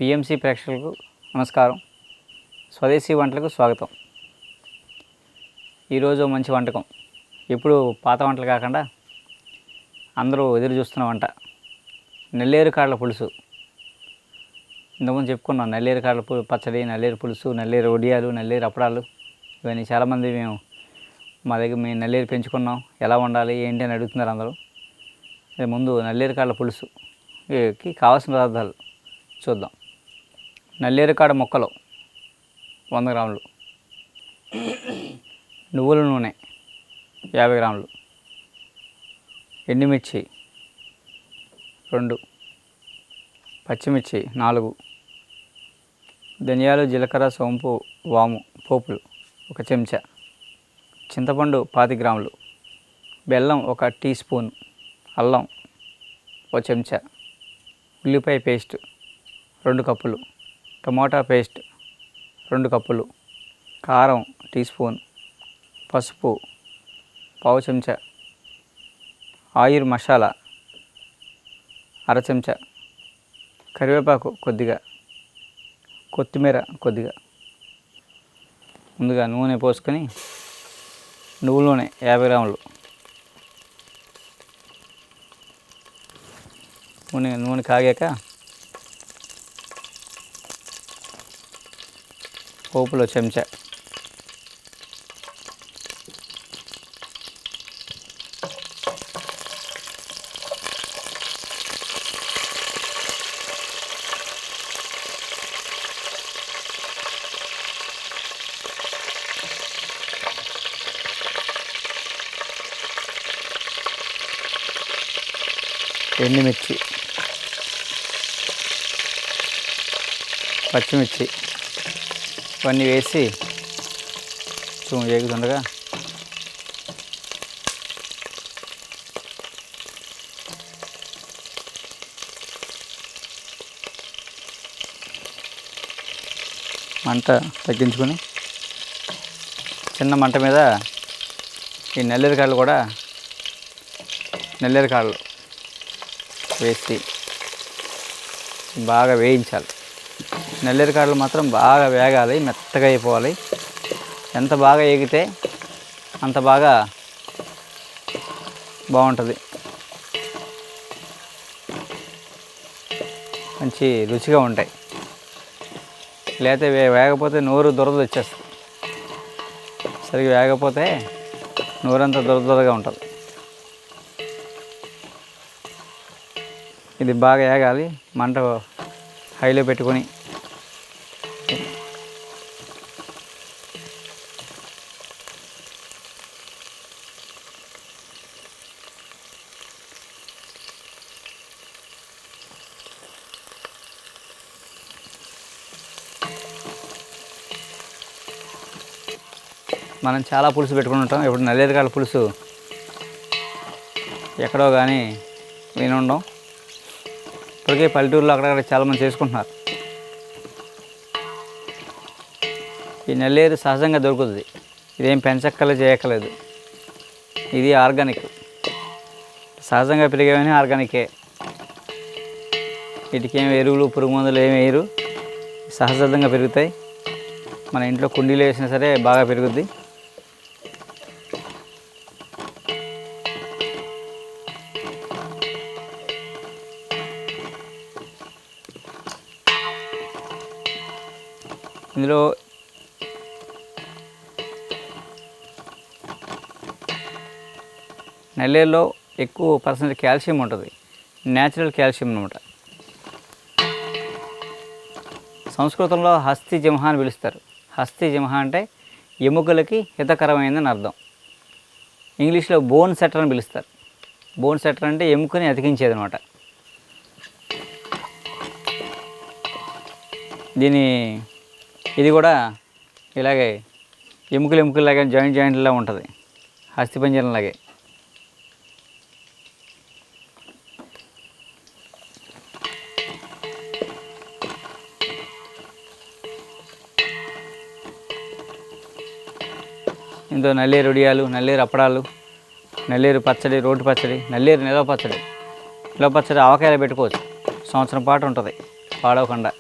PMC ప్రేక్షకులకు నమస్కారం. స్వదేశీ వంటలకు స్వాగతం. ఈరోజు మంచి వంటకం, ఇప్పుడు పాత వంటలు కాకుండా అందరూ ఎదురు చూస్తున్న వంట నల్లేరు కాడల పులుసు. ఇంతకుముందు చెప్పుకున్నాం, నల్లేరు కాడల పచ్చడి, నల్లేరు పులుసు, నల్లేరు వడియాలు, నల్లేరు అప్పడాలు. ఇవన్నీ చాలామంది మా దగ్గర మేము నల్లేరు పెంచుకున్నాం, ఎలా వండాలి ఏంటి అని అడుగుతున్నారు అందరూ. ముందు నల్లేరు కాడల పులుసుకి కావాల్సిన పదార్థాలు చూద్దాం. నల్లేరు కాడ ముక్కలు 100 గ్రాములు, నువ్వుల నూనె 50 గ్రాములు, ఎండుమిర్చి 2, పచ్చిమిర్చి 4, ధనియాలు, జీలకర్ర, సోంపు, వాము పోపులు 1 చెంచా, చింతపండు 25 గ్రాములు, బెల్లం 1 టీ స్పూన్, అల్లం 1 చెంచా, ఉల్లిపాయ పేస్ట్ 2 కప్పులు, టమోటా పేస్ట్ 2 కప్పులు, కారం టీ స్పూన్, పసుపు 1/2 చెంచా, ఆయిల్ మసాలా 1/2 చెంచా, కరివేపాకు కొద్దిగా, కొత్తిమీర కొద్దిగా. ముందుగా నూనె పోసుకొని నువ్వుల నూనె 50 గ్రాములు, నూనె కాగాక పోపులో చెంచా, ఎండుమిర్చి, పచ్చిమిర్చి ఇవన్నీ వేసి వేగుతుండగా మంట తగ్గించుకొని చిన్న మంట మీద ఈ నల్లేరు కాడలు వేసి బాగా వేయించాలి. నల్లేరు కాడలు మాత్రం బాగా వేగాలి, మెత్తగా అయిపోవాలి. ఎంత బాగా వేగితే అంత బాగుంటుంది, మంచి రుచిగా ఉంటాయి. లేకపోతే వేగపోతే నోరు దురద వచ్చేస్తుంది. సరిగ్గా వేగపోతే నోరంతా దురదగా ఉంటుంది. ఇది బాగా వేగాలి, మంట హైలో పెట్టుకొని మనం చాలా పులుసు పెట్టుకుని ఉంటాం. ఇప్పుడు నల్లేరు కాడల పులుసు ఎక్కడో కానీ వినుండం. ఇప్పటికే పల్లెటూరులో అక్కడక్కడ చాలామంది చేసుకుంటున్నారు. ఈ నల్లేరు సహజంగా దొరుకుతుంది, ఇదేం పెంచక్కలే చేయక్కలేదు. ఇది ఆర్గానిక్, సహజంగా పెరిగేవని ఆర్గానికే. వీటికి ఏమి ఎరువులు పురుగు మందులు ఏమి వేయరు, సహజంగా పెరుగుతాయి. మన ఇంట్లో కుండీలు వేసినా సరే బాగా పెరుగుద్ది. ఇందులో నల్లేరులో ఎక్కువ పర్సెంట్ కాల్షియం ఉంటుంది, న్యాచురల్ కాల్షియం అన్నమాట. సంస్కృతంలో హస్తి జింహ అని పిలుస్తారు. హస్తి జింహ అంటే ఎముకలకి హితకరమైందని అర్థం. ఇంగ్లీష్లో బోన్ సెటర్ అని పిలుస్తారు. బోన్ సెటర్ అంటే ఎముకని అతికించేది అనమాట. ఇది కూడా ఇలాగే ఎముకలాగే జాయింట్లా ఉంటుంది, హస్తిపంజరంలాగే. ఇందులో నల్లేరు వడియాలు, నల్లేరు అప్పడాలు, నల్లేరు పచ్చడి, రోటి పచ్చడి, నల్లేరు నిలవ పచ్చడి. నిలవ పచ్చడి ఆవకాయలు పెట్టుకోవచ్చు, సంవత్సరం పాటు ఉంటుంది పాడవకుండా.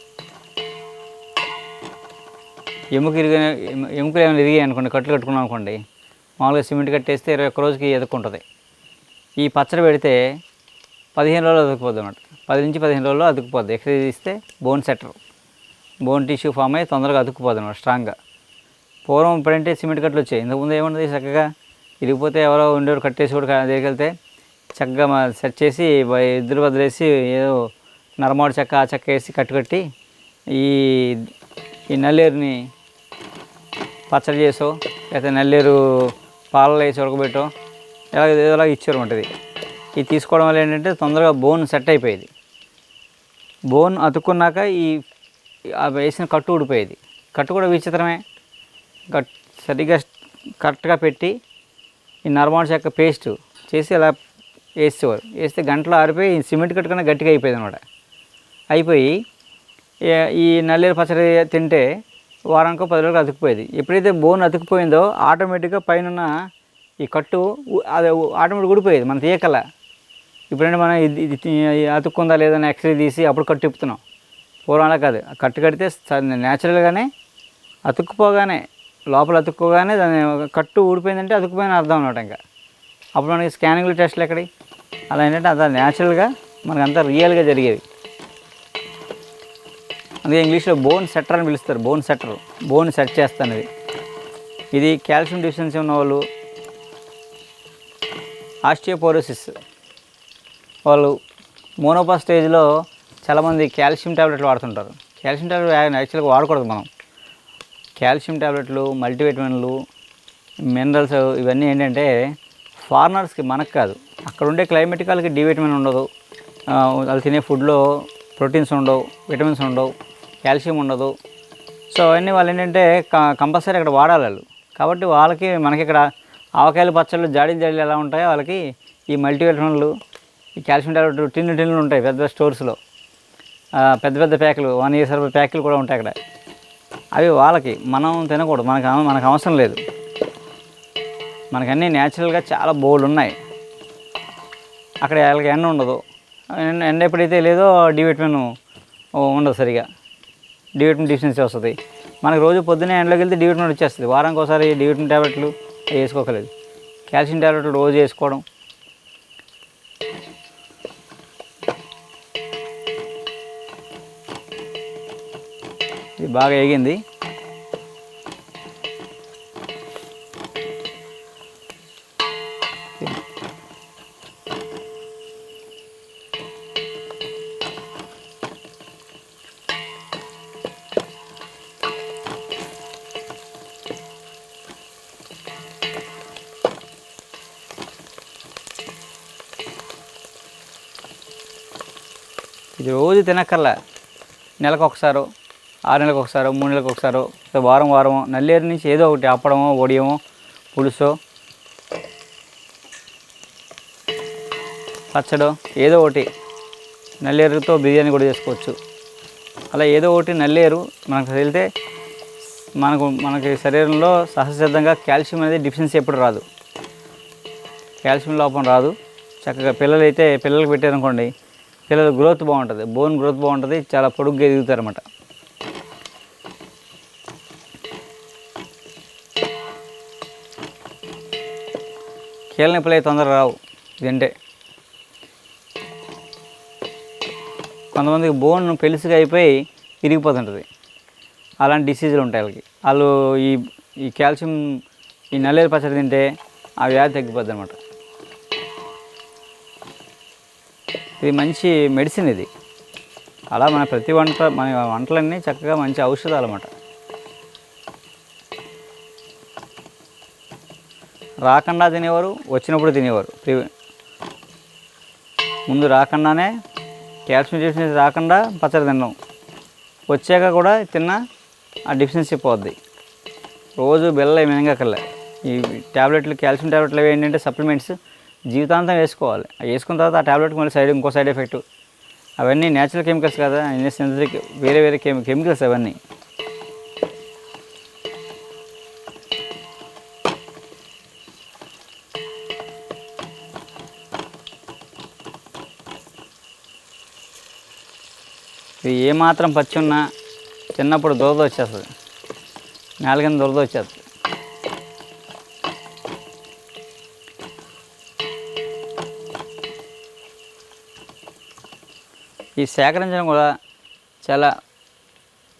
ఎముకలు ఏమైనా ఇరిగాయి అనుకోండి, కట్లు కట్టుకున్నాం అనుకోండి, మామూలుగా సిమెంట్ కట్టేస్తే 21 రోజుకి ఎదుక్కుంటుంది. ఈ పచ్చడి పెడితే 15 రోజులు అతుక్కుపోద్ది అన్నమాట. 10 నుంచి 15 రోజుల్లో అతుక్కుపోద్ది. ఎక్సర్సైజ్ ఇస్తే bone setter, bone tissue form అయ్యి తొందరగా అతుక్కుపోద్ది అన్నమాట స్ట్రాంగ్గా. పూర్వం ఇప్పుడంటే సిమెంట్ కట్టలు వచ్చాయి, ఇంతకుముందు ఏముంటుంది, చక్కగా ఇరిగిపోతే ఎవరో ఉండేవారు కట్టేసి కూడా దగ్గరికి వెళ్తే చక్కగా సెట్ చేసి ఇద్దరు వదిలేసి ఏదో నరమాడు చెక్క ఆ చెక్క వేసి కట్టి ఈ నల్లేరుని పచ్చడి చేసో లేకపోతే నల్లేరు పాలలో వేసి ఉడకబెట్టో ఏదోలాగా ఇచ్చారు ఉంటుంది. ఇది తీసుకోవడం వల్ల ఏంటంటే తొందరగా బోన్ సెట్ అయిపోయేది. బోన్ అతుక్కున్నాక వేసిన కట్టు ఊడిపోయేది. కట్టు కూడా విచిత్రమే, సరిగ్గా కరెక్ట్గా పెట్టి ఈ నరమాడు చెక్క పేస్ట్ చేసి అలా వేసేవారు. వేస్తే గంటలో ఆరిపోయి సిమెంట్ కట్టు కన్నా గట్టిగా అయిపోయేది అనమాట. అయిపోయి ఈ నల్లేరు పచ్చడి తింటే వారానికో 10 రోజులకు అతుక్కుపోయేది. ఎప్పుడైతే బోన్ అతుక్కుపోయిందో ఆటోమేటిక్గా పైన ఈ కట్టు అది ఆటోమేటిక్ ఊడిపోయేది, మనం తీయకల్లా. ఇప్పుడంటే మనం ఇది అతుక్కుందా లేదని ఎక్స్రే తీసి అప్పుడు కట్టు తిప్పుతున్నాం. పూర్వం అలా కాదు, కట్టు కడితే న్యాచురల్గానే అతుక్కుపోగానే లోపల అతుక్కోగానే దాని కట్టు ఊడిపోయిందంటే అతుక్కుపోయిన అర్థం అనమాట. ఇంకా అప్పుడు మనకి స్కానింగ్లు టెస్ట్లు ఎక్కడి, అలా ఏంటంటే అంత న్యాచురల్గా మనకంతా రియల్గా జరిగేది. అందుకే ఇంగ్లీష్లో బోన్ సెటర్ అని పిలుస్తారు. బోన్ సెటర్, బోన్ సెట్ చేస్తాను. ఇది కాల్షియం డెఫిషియన్సీ ఉన్నవాళ్ళు, ఆస్టియోపోరోసిస్ వాళ్ళు, మోనోపా స్టేజ్లో చాలామంది కాల్షియం ట్యాబ్లెట్లు వాడుతుంటారు. కాల్షియం ట్యాబ్లెట్ యాక్చువల్గా వాడకూడదు మనం. కాల్షియం ట్యాబ్లెట్లు, మల్టీవిటమిన్లు, మినరల్స్ ఇవన్నీ ఏంటంటే ఫారినర్స్కి, మనకు కాదు. అక్కడ ఉండే క్లైమేట్కి వాళ్ళకి డి విటమిన్ ఉండదు, వాళ్ళు తినే ఫుడ్లో ప్రోటీన్స్ ఉండవు, విటమిన్స్ ఉండవు, కాల్షియం ఉండదు. సో అవన్నీ వాళ్ళు ఏంటంటే కంపల్సరీ అక్కడ వాడాలి వాళ్ళు. కాబట్టి వాళ్ళకి మనకి ఇక్కడ ఆవకాయలు పచ్చళ్ళు జాడీలు ఎలా ఉంటాయో వాళ్ళకి ఈ మల్టీవిటమిన్లు, ఈ కాల్షియం టాబ్లెట్లు టిన్నులు ఉంటాయి పెద్ద స్టోర్స్లో. పెద్ద ప్యాకులు 1 year సరిపడే ప్యాకులు కూడా ఉంటాయి అక్కడ. అవి వాళ్ళకి, మనం తినకూడదు, మనకు అవసరం లేదు. మనకన్నీ న్యాచురల్గా చాలా బోల్డ్ ఉన్నాయి. అక్కడ వాళ్ళకి ఎండ ఉండదు. ఎండ ఎప్పుడైతే లేదో డి విటమిన్ ఉండదు సరిగా, డి విటమిన్ డెఫిషియన్సీ వస్తుంది. మనకు రోజు పొద్దున్నే ఎండలోకి వెళ్తే డి విటమిన్ వచ్చేస్తుంది. వారానికి ఒకసారి డి విటమిన్ ట్యాబ్లెట్లు వేసుకోకలేదు. కాల్షియం ట్యాబ్లెట్లు రోజు వేసుకోవడం. ఇది బాగా ఎగింది. ఇది రోజు తినక్కర్లా, నెలకు ఒకసారో, 6 నెలలకు ఒకసారో, 3 నెలలకు ఒకసారో, వారం నల్లేరు నుంచి ఏదో ఒకటి అప్పడమో, వడియమో, పులుసో, పచ్చడో ఏదో ఒకటి, నల్లేరుతో బిర్యానీ కూడా చేసుకోవచ్చు. అలా ఏదో ఒకటి నల్లేరు మనకు వెళ్తే మనకి శరీరంలో సహజసిద్ధంగా కాల్షియం అనేది డెఫిషియన్సీ ఎప్పుడు రాదు, కాల్షియం లోపం రాదు. చక్కగా పిల్లలకు పెట్టారనుకోండి, పిల్లల గ్రోత్ బాగుంటుంది, బోన్ గ్రోత్ బాగుంటుంది, చాలా పొడుగ్గా ఎదుగుతారన్నమాట. కీళ్ళ నొప్పులు అయితే తొందరగా రావు ఇదంటే. కొంతమందికి బోన్ పెలుసుగా అయిపోయి విరిగిపోతుంటుంది, అలాంటి డిసీజులు ఉంటాయి వాళ్ళకి. వాళ్ళు ఈ కాల్షియం, ఈ నల్లేరు పచ్చడి తింటే ఆ వ్యాధి తగ్గిపోద్ది అనమాట. ఇది మంచి మెడిసిన్ ఇది. అలా మన వంటలన్నీ చక్కగా మంచి ఔషధాలు అన్నమాట. రాకుండా తినేవారు, వచ్చినప్పుడు తినేవారు. ముందు రాకుండానే కాల్షియం డెఫిషియన్సీ రాకుండా పచ్చడి తిన్నాం, వచ్చాక కూడా తిన్నా ఆ డెఫిషియన్సీ పోద్ది. రోజు బెల్ల మినగకల్లా. ఈ ట్యాబ్లెట్లు, కాల్షియం ట్యాబ్లెట్లు అవి ఏంటంటే సప్లిమెంట్స్ జీవితాంతం వేసుకోవాలి. వేసుకున్న తర్వాత ఆ ట్యాబ్లెట్కి మళ్ళీ ఇంకో సైడ్ ఎఫెక్ట్. అవన్నీ న్యాచురల్ కెమికల్స్ కదా, సింథటిక్ వేరే కెమికల్స్ అవన్నీ. ఇది ఏమాత్రం పచ్చి ఉన్నా చిన్నప్పుడు దోద వచ్చేస్తుంది. నేల కింద దురద వచ్చేస్తుంది. ఈ సేకరించడం కూడా చాలా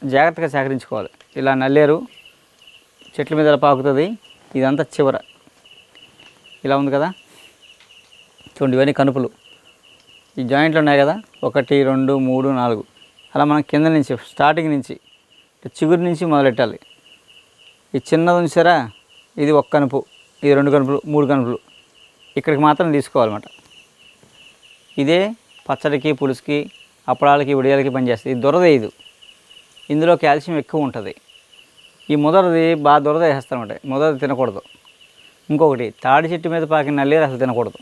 జాగ్రత్తగా సేకరించుకోవాలి. ఇలా నల్లేరు చెట్ల మీద ఇలా పాకుతుంది. ఇదంతా చివర ఇలా ఉంది కదా, చూడండి ఇవన్నీ కనుపులు. ఈ జాయింట్లు ఉన్నాయి కదా, 1 2 3 4 అలా మనం కింద నుంచి స్టార్టింగ్ నుంచి చిగురు నుంచి మొదలెట్టాలి. ఈ చిన్నది ఉంచారా, ఇది 1 కనుపు, ఇది 2 కనుపులు, 3 కనుపులు, ఇక్కడికి మాత్రం తీసుకోవాలన్నమాట. ఇదే పచ్చడికి, పులుసుకి, అప్పడాలకి, ఉడియాలకి పనిచేస్తుంది. ఇది దురద ఇది, ఇందులో కాల్షియం ఎక్కువ ఉంటుంది. ఈ ముదరది బాగా దురద వేసేస్తారన్నమాట. ముదరది తినకూడదు. ఇంకొకటి, తాడి చెట్టు మీద పాకిన నల్లేరు అసలు తినకూడదు.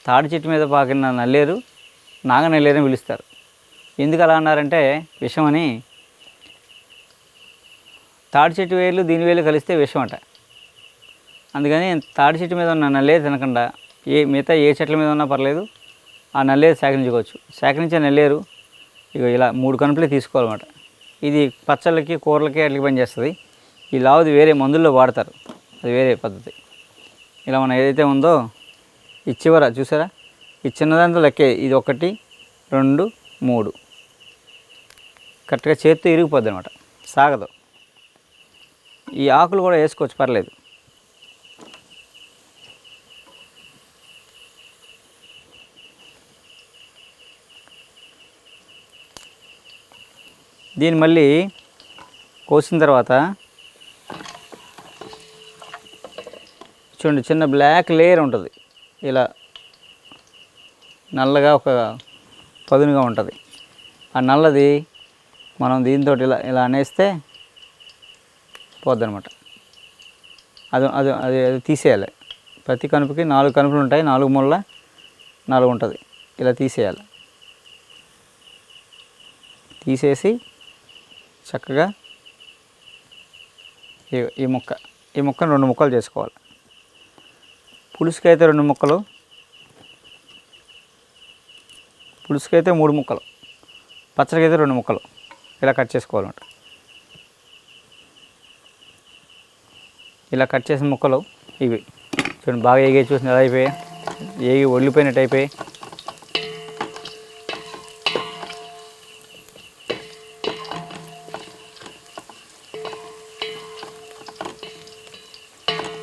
తాడి చెట్టు మీద పాకిన నల్లేరు నాగ నల్లేరు అని పిలుస్తారు. ఎందుకు అలా అన్నారంటే విషమని. తాడి చెట్టు వేలు దీని వేలు కలిస్తే విషం అంట. అందుకని తాడి చెట్టు మీద ఉన్న నల్లేరు తినకుండా మిగతా ఏ చెట్ల మీద ఉన్నా పర్లేదు, ఆ నల్లేరు సేకరించుకోవచ్చు. సేకరించే నల్లేరు ఇక ఇలా 3 కనుపులే తీసుకోవాలన్నమాట. ఇది పచ్చళ్ళకి, కూరలకి అట్లకి పనిచేస్తుంది. ఈ లావుది వేరే మందుల్లో వాడతారు, అది వేరే పద్ధతి. ఇలా మనం ఏదైతే ఉందో ఈ చివర చూసారా, ఈ చిన్నదాంతో లెక్కే. ఇది 1 2 3 కరెక్ట్గా చేత్తో ఇరిగిపోద్ది అనమాట, సాగదు. ఈ ఆకులు కూడా వేసుకోవచ్చు, పర్లేదు. దీన్ని మళ్ళీ కోసిన తర్వాత చూడండి, చిన్న బ్లాక్ లేయర్ ఉంటుంది. ఇలా నల్లగా ఒక పదునుగా ఉంటుంది. ఆ నల్లది మనం దీంతో ఇలా ఇలా అనేస్తే పోద్దనమాట. అది అది అది అది తీసేయాలి. ప్రతి కనుపుకి 4 కనుపులు ఉంటాయి, 4 మూలల 4 ఉంటుంది. ఇలా తీసేయాలి. తీసేసి చక్కగా ఈ ముక్కను 2 ముక్కలు చేసుకోవాలి. పులుసుకైతే 2 ముక్కలు, పులుసుకైతే 3 ముక్కలు, పచ్చడికైతే 2 ముక్కలు ఇలా కట్ చేసుకోవాలన్నమాట. ఇలా కట్ చేసిన ముక్కలు ఇవి చూడండి, బాగా ఏగి చూసిన ఎలా అయిపోయాయి, ఏగి ఒళ్ళిపోయినట్టు అయిపోయి.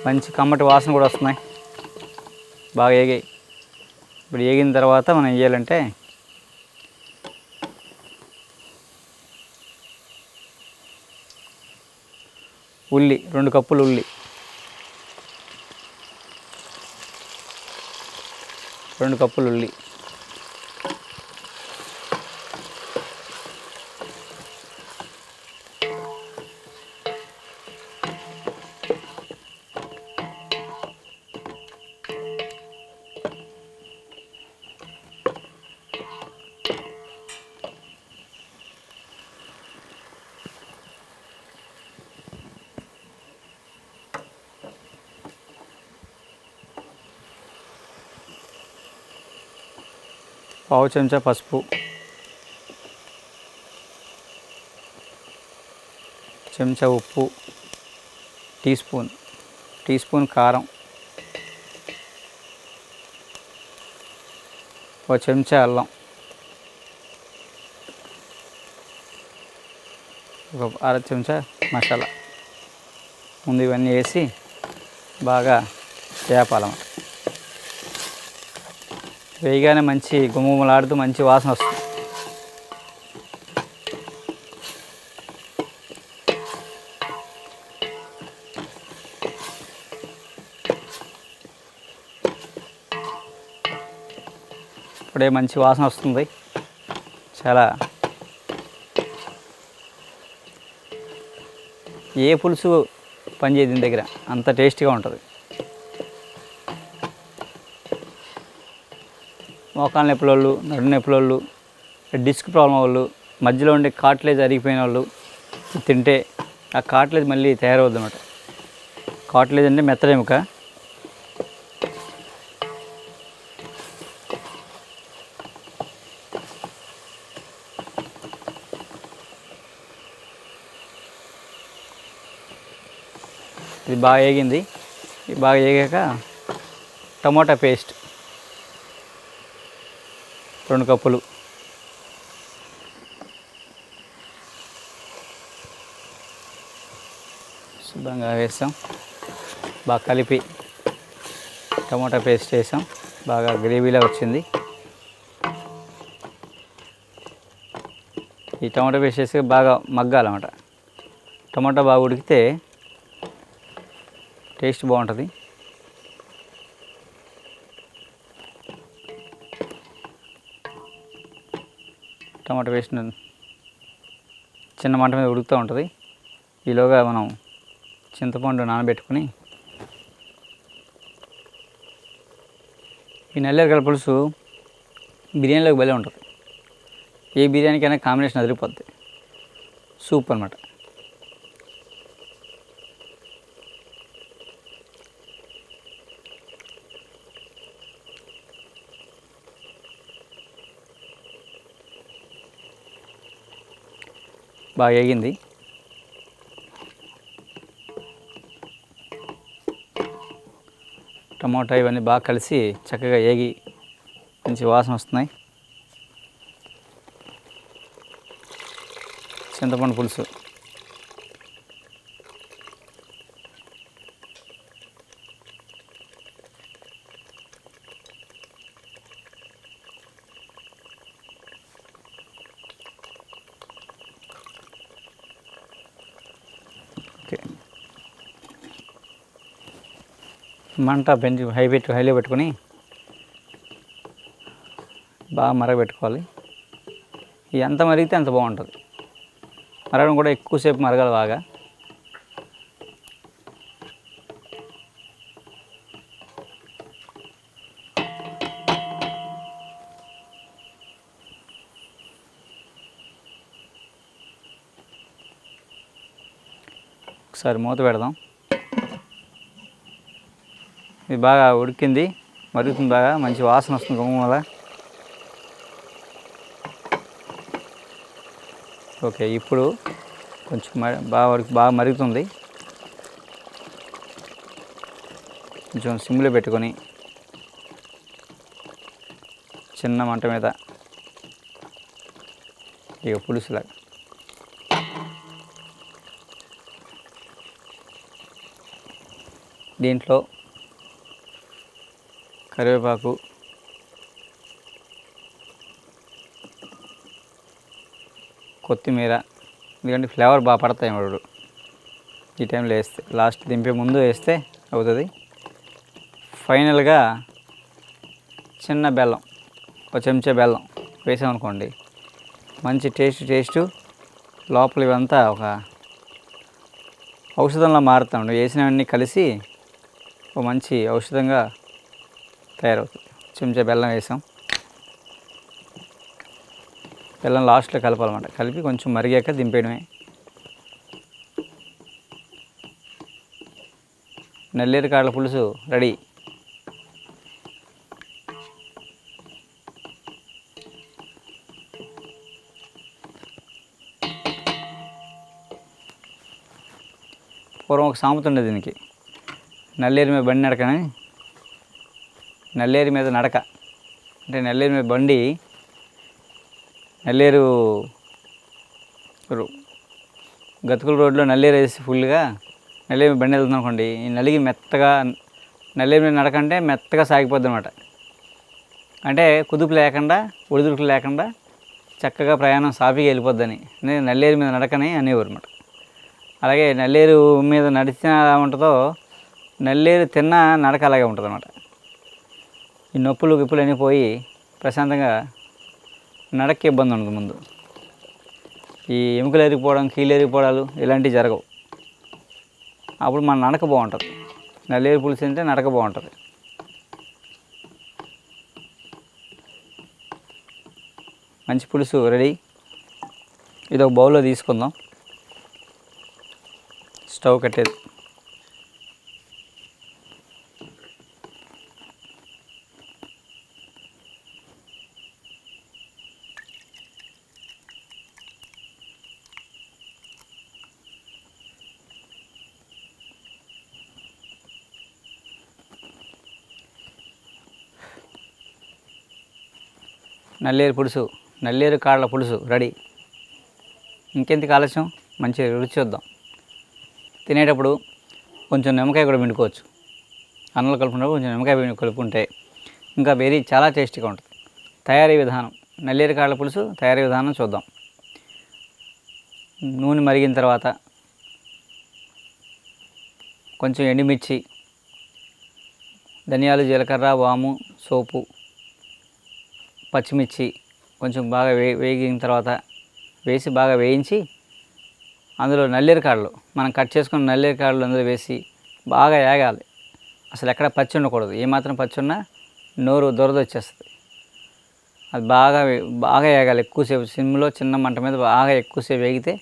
మంచి కమ్మటి వాసన కూడా వస్తున్నాయి, బాగా ఏగాయి. ఇప్పుడు ఏగిన తర్వాత మనం ఏం చేయాలంటే ఉల్లి 2 కప్పులు ఉల్లి, 2 కప్పులు ఉల్లి, పావు చెంచా పసుపు, చెంచా ఉప్పు, టీ స్పూన్ కారం, ఒక చెంచా అల్లం, ఒక 1/2 చెంచా మసాలా. ముందు ఇవన్నీ వేసి బాగా వేపాలన్నమాట. వేయగానే మంచి గుమగుమలాడుతూ మంచి వాసన వస్తుంది. ఇప్పుడే మంచి వాసన వస్తుంది. చాలా ఏ పులుసు పనిచేయదు దీని దగ్గర, అంత టేస్టీగా ఉంటుంది. మోకాళ్ళ నొప్పుల వాళ్ళు, నడుము నొప్పుల వాళ్ళు, డిస్క్ ప్రాబ్లం వాళ్ళు, మధ్యలో ఉండే కార్ట్లేజ్ అరిగిపోయిన వాళ్ళు తింటే ఆ కార్ట్లేజ్ మళ్ళీ తయారవుద్ది అన్నమాట. కార్ట్లేజ్ అంటే మెత్తడి ఎముక. ఇది బాగా వేగింది. ఇది బాగా వేగాక టమోటా పేస్ట్ 2 కప్పులు, శుభ్రంగా వేసాం. బాగా కలిపి టమోటా పేస్ట్ వేసాం. బాగా గ్రేవీలా వచ్చింది. ఈ టమాటా పేస్ట్ వేసి బాగా మగ్గాలన్నమాట. టమాటా బాగా ఉడికితే టేస్ట్ బాగుంటుంది. టమాటా పేస్ట్ చిన్న మంట మీద ఉడుకుతూ ఉంటుంది. ఈలోగా మనం చింతపండు నానబెట్టుకుని, ఈ నల్లేరుకాయల పులుసు బిర్యానీలోకి భలే ఉంటుంది. ఏ బిర్యానీకైనా కాంబినేషన్ అదిరిపోద్ది. సూప్ అనమాట. బాగా వేగింది. టమోటా ఇవన్నీ బాగా కలిసి చక్కగా వేగి మంచి వాసన వస్తున్నాయి. చింతపండు పులుసు ఓకే. మంట పెంచి హైలో పెట్టుకొని బాగా మరగబెట్టుకోవాలి. ఇది ఎంత మరిగితే అంత బాగుంటుంది. మరగడం కూడా ఎక్కువసేపు మరగాలి బాగా. ఒకసారి మూత పెడదాం. ఇది బాగా ఉడికింది, మరుగుతుంది. బాగా మంచి వాసన వస్తుంది గుమ్మల. ఓకే, ఇప్పుడు కొంచెం బాగా మరుగుతుంది. కొంచెం సిమ్లో పెట్టుకొని చిన్న మంట మీద ఇక పులుసులాగా దీంట్లో కరివేపాకు, కొత్తిమీర, ఎందుకంటే ఫ్లేవర్ బాగా పడతాయి వాడు ఈ టైంలో వేస్తే. లాస్ట్ దింపే ముందు వేస్తే అవుతుంది. ఫైనల్గా చిన్న బెల్లం, ఒక చెంచా బెల్లం వేసామనుకోండి, మంచి టేస్టు. లోపల ఇవంతా ఒక ఔషధంలో మారుతాం. వేసినవన్నీ కలిసి ఒక మంచి ఔషధంగా తయారవుతుంది. చెంచా బెల్లం వేసాం. బెల్లం లాస్ట్లో కలపాలన్నమాట. కలిపి కొంచెం మరిగాక దింపేయడమే. నల్లేరు కాడల పులుసు రెడీ. పూర్వం ఒక సామెత ఉండేది దీనికి, నల్లేరు మీద బండి నడకని. నల్లేరు మీద నడక అంటే నల్లేరు మీద బండి, నల్లేరు గతుకుల రోడ్లో నల్లేరు వేసి ఫుల్గా నల్లేరు మీద బండి వెళ్తుంది అనుకోండి, ఈ నలిగి మెత్తగా నల్లేరు మీద నడకంటే మెత్తగా సాగిపోద్ది అనమాట. అంటే కుదుపు లేకుండా, ఒడిదుడుకులు లేకుండా చక్కగా ప్రయాణం సాఫీగా వెళ్ళిపోద్దని నల్లేరు మీద నడకని అనేవారు అనమాట. అలాగే నల్లేరు మీద నడిచిన ఎలా ఉంటుందో, నల్లేరు తిన్న నడక అలాగే ఉంటుంది అన్నమాట. ఈ నొప్పులు గిప్పులు అన్నీ పోయి ప్రశాంతంగా నడక్కి ఇబ్బంది ఉండదు. ముందు ఈ ఎముకలు ఎరిగిపోవడం, కీళ్ళు ఎరిగిపోవడాలు ఇలాంటివి జరగవు. అప్పుడు మన నడక బాగుంటుంది. నల్లేరు పులుసు అంటే నడక బాగుంటుంది. మంచి పులుసు రెడీ. ఇది ఒక బౌల్లో తీసుకుందాం. స్టవ్ కట్టేది. నల్లేరు కాళ్ళ పులుసు రెడీ. ఇంకెందుకు ఆలస్యం, మంచి రుచి చూద్దాం. తినేటప్పుడు కొంచెం నిమ్మకాయ కూడా పిండుకోవచ్చు. అన్నంలో కలుపుకున్నప్పుడు కొంచెం నిమ్మకాయ కలుపుకుంటే ఇంకా చాలా టేస్టీగా ఉంటుంది. తయారీ విధానం, నల్లేరు కాళ్ళ పులుసు తయారీ విధానం చూద్దాం. నూనె మరిగిన తర్వాత కొంచెం ఎండుమిర్చి, ధనియాలు, జీలకర్ర, వాము, సోపు, పచ్చిమిర్చి కొంచెం బాగా వేగిన తర్వాత వేసి బాగా వేయించి అందులో నల్లేరు కాడలు, మనం కట్ చేసుకున్న నల్లేరు కాడలు అందులో వేసి బాగా వేగాలి. అసలు ఎక్కడ పచ్చి ఉండకూడదు. ఏమాత్రం పచ్చి ఉన్నా నోరు దురద వచ్చేస్తుంది. అది బాగా వేగాలి ఎక్కువసేపు. సిమ్లో చిన్న మంట మీద బాగా ఎక్కువసేపు వేగితే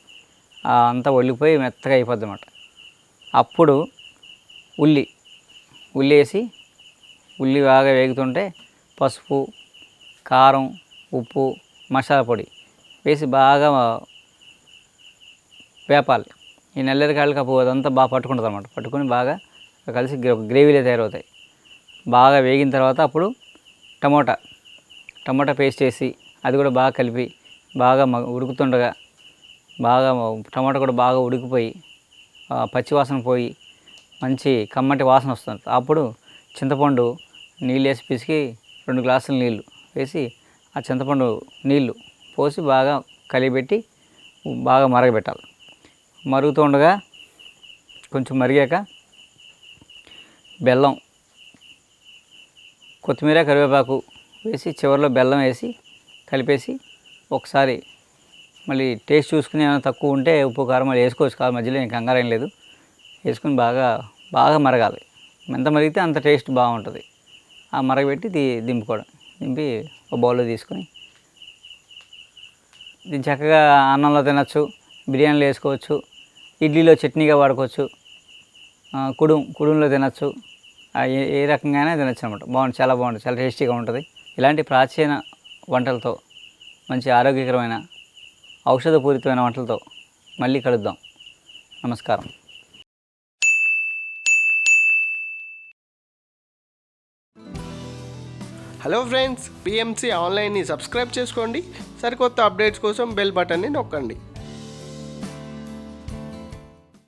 అంతా ఒళ్ళిపోయి మెత్తగా అయిపోద్ది అన్నమాట. అప్పుడు ఉల్లి వేసి ఉల్లి బాగా వేగుతుంటే పసుపు, కారం, ఉప్పు, మసాలా పొడి వేసి బాగా వేపాలి. ఈ నల్లేరుకాయలకి అప్పుడు అదంతా బాగా పట్టుకుంటుంది అన్నమాట. పట్టుకొని బాగా కలిసి గ్రేవీలో తయారవుతాయి. బాగా వేగిన తర్వాత అప్పుడు టమోటా పేస్ట్ వేసి అది కూడా బాగా కలిపి బాగా ఉడుకుతుండగా బాగా టమాటా కూడా బాగా ఉడికిపోయి పచ్చివాసన పోయి మంచి కమ్మటి వాసన వస్తుంది. అప్పుడు చింతపండు నీళ్ళు వేసి పిసికి 2 గ్లాసుల నీళ్ళు వేసి ఆ చింతపండు నీళ్ళు పోసి బాగా కలిపెట్టి బాగా మరగబెట్టాలి. మరుగుతుండగా కొంచెం మరిగాక బెల్లం, కొత్తిమీర, కరివేపాకు వేసి చివరిలో బెల్లం వేసి కలిపేసి ఒకసారి మళ్ళీ టేస్ట్ చూసుకుని ఏమైనా తక్కువ ఉంటే ఉప్పు కారం మళ్ళీ వేసుకోవచ్చు. కాదు మధ్యలో ఇంకా కంగారు ఏం లేదు. వేసుకుని బాగా మరగాలి. ఎంత మరిగితే అంత టేస్ట్ బాగుంటుంది. ఆ మరగబెట్టి దింపి ఒక బౌల్లో తీసుకొని దీన్ని చక్కగా అన్నంలో తినచ్చు, బిర్యానీలో వేసుకోవచ్చు, ఇడ్లీలో చట్నీగా వాడుకోవచ్చు, కుడుంలో తినచ్చు. ఏ రకంగా అయినా తినచ్చు అనమాట. చాలా బాగుంటుంది, చాలా టేస్టీగా ఉంటుంది. ఇలాంటి ప్రాచీన వంటలతో, మంచి ఆరోగ్యకరమైన ఔషధపూరితమైన వంటలతో మళ్ళీ కలుద్దాం. నమస్కారం. హలో ఫ్రెండ్స్, పిఎంసి ఆన్లైన్ని సబ్స్క్రైబ్ చేసుకోండి. సరికొత్త అప్డేట్స్ కోసం బెల్ బటన్ని నొక్కండి.